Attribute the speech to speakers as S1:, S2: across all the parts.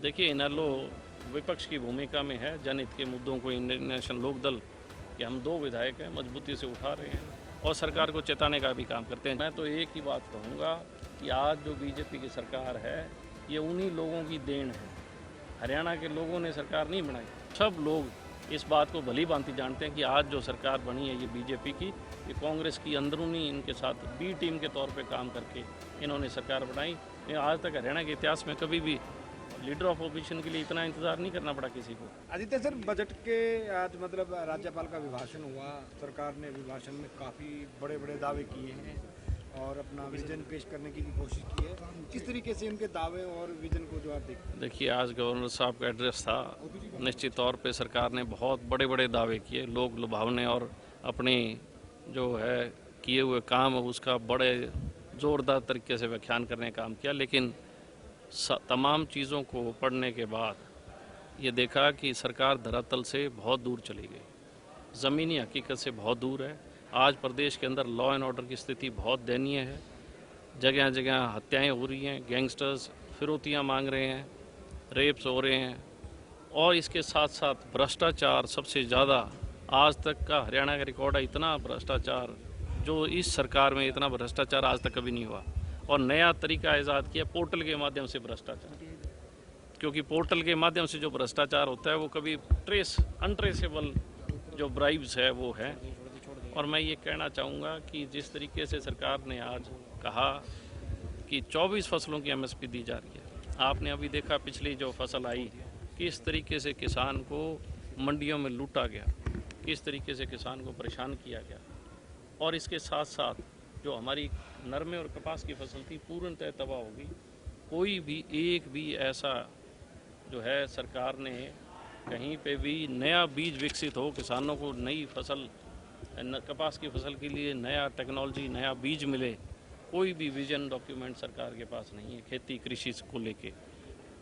S1: देखिए, इनेलो विपक्ष की भूमिका में है। जनहित के मुद्दों को इंडियन नेशनल लोकदल के हम 2 विधायक हैं मजबूती से उठा रहे हैं और सरकार को चेताने का भी काम करते हैं। मैं तो एक ही बात कहूँगा कि आज जो बीजेपी की सरकार है ये उन्हीं लोगों की देन है। हरियाणा के लोगों ने सरकार नहीं बनाई। सब लोग इस बात को भली भांति जानते हैं कि आज जो सरकार बनी है ये बीजेपी की, ये कांग्रेस की अंदरूनी इनके साथ बी टीम के तौर पे काम करके इन्होंने सरकार बनाई। आज तक हरियाणा के इतिहास में कभी भी लीडर ऑफ ओपोजिशन के लिए इतना इंतजार नहीं करना पड़ा किसी को।
S2: आदित्य सर, बजट के आज मतलब राज्यपाल का अभिभाषण हुआ। सरकार ने अभिभाषण में काफ़ी बड़े बड़े दावे किए हैं और अपना विजन पेश करने की भी कोशिश की है। किस तरीके से उनके दावे और विजन को जो आप देखते हैं?
S1: देखिए, आज गवर्नर साहब का एड्रेस था। निश्चित तौर पे सरकार ने बहुत बड़े बड़े दावे किए, लोग लुभावने और अपने जो है किए हुए काम उसका बड़े ज़ोरदार तरीके से व्याख्यान करने का काम किया। लेकिन तमाम चीज़ों को पढ़ने के बाद ये देखा कि सरकार धरातल से बहुत दूर चली गई, ज़मीनी हकीकत से बहुत दूर है। आज प्रदेश के अंदर लॉ एंड ऑर्डर की स्थिति बहुत दयनीय है। जगह जगह हत्याएं हो रही हैं, गैंगस्टर्स फिरौतियां मांग रहे हैं, रेप्स हो रहे हैं और इसके साथ साथ भ्रष्टाचार सबसे ज़्यादा आज तक का हरियाणा का रिकॉर्ड है। इतना भ्रष्टाचार जो इस सरकार में, इतना भ्रष्टाचार आज तक कभी नहीं हुआ। और नया तरीका ईजाद किया पोर्टल के माध्यम से भ्रष्टाचार, क्योंकि पोर्टल के माध्यम से जो भ्रष्टाचार होता है वो कभी अनट्रेसेबल जो ब्राइब्स है वो है। और मैं ये कहना चाहूँगा कि जिस तरीके से सरकार ने आज कहा कि 24 फसलों की एमएसपी दी जा रही है, आपने अभी देखा पिछली जो फसल आई किस तरीके से किसान को मंडियों में लूटा गया, किस तरीके से किसान को परेशान किया गया। और इसके साथ साथ जो हमारी नरमे और कपास की फसल थी पूर्णतः तबाह होगी। कोई भी एक भी ऐसा जो है सरकार ने कहीं पे भी नया बीज विकसित हो, किसानों को नई फसल कपास की फसल के लिए नया टेक्नोलॉजी, नया बीज मिले, कोई भी विजन डॉक्यूमेंट सरकार के पास नहीं है खेती कृषि को लेके।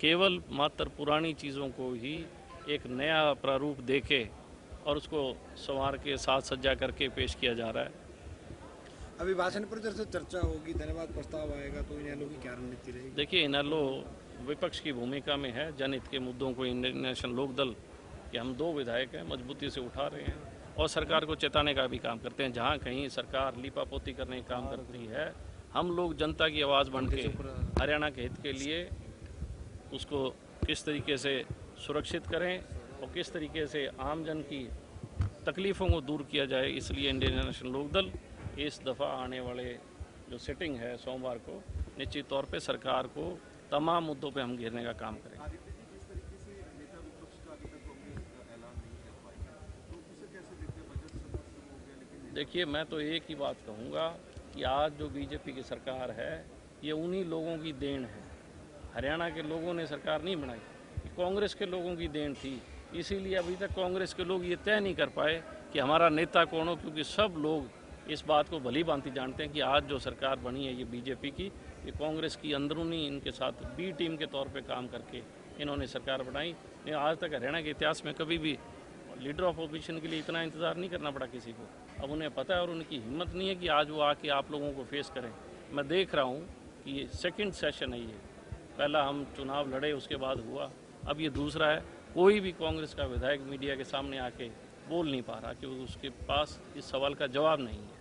S1: केवल मात्र पुरानी चीज़ों को ही एक नया प्रारूप देके और उसको संवार के साज सज्जा करके पेश किया जा रहा है।
S2: अभिभाषण पर जैसे चर्चा होगी, धन्यवाद प्रस्ताव आएगा, तो इनेलो की क्या रणनीति रहेगी?
S1: देखिए, इनेलो विपक्ष की भूमिका में है। जनहित के मुद्दों को इंडियन नेशनल लोकदल के हम 2 विधायक हैं मजबूती से उठा रहे हैं और सरकार को चेताने का भी काम करते हैं। जहाँ कहीं सरकार लीपापोती करने का काम करती है, हम लोग जनता की आवाज़ बन के हरियाणा के हित के लिए उसको किस तरीके से सुरक्षित करें और किस तरीके से आम जन की तकलीफ़ों को दूर किया जाए, इसलिए इंडियन नेशनल लोकदल इस दफ़ा आने वाले जो सिटिंग है सोमवार को निश्चित तौर पे सरकार को तमाम मुद्दों पे हम घेरने का काम करेंगे। देखिए, मैं तो एक ही बात कहूँगा कि आज जो बीजेपी की सरकार है ये उन्हीं लोगों की देन है। हरियाणा के लोगों ने सरकार नहीं बनाई, कांग्रेस के लोगों की देन थी। इसीलिए अभी तक कांग्रेस के लोग ये तय नहीं कर पाए कि हमारा नेता कौन हो, क्योंकि सब लोग इस बात को भली भांति जानते हैं कि आज जो सरकार बनी है ये बीजेपी की, ये कांग्रेस की अंदरूनी इनके साथ बी टीम के तौर पे काम करके इन्होंने सरकार बनाई। आज तक हरियाणा के इतिहास में कभी भी लीडर ऑफ ओपोजिशन के लिए इतना इंतजार नहीं करना पड़ा किसी को। अब उन्हें पता है और उनकी हिम्मत नहीं है कि आज वो आके आप लोगों को फेस करें। मैं देख रहा हूँ कि ये सेकेंड सेशन है, ये पहला हम चुनाव लड़े उसके बाद हुआ, अब ये दूसरा है। कोई भी कांग्रेस का विधायक मीडिया के सामने आके बोल नहीं पा रहा कि उसके पास इस सवाल का जवाब नहीं है।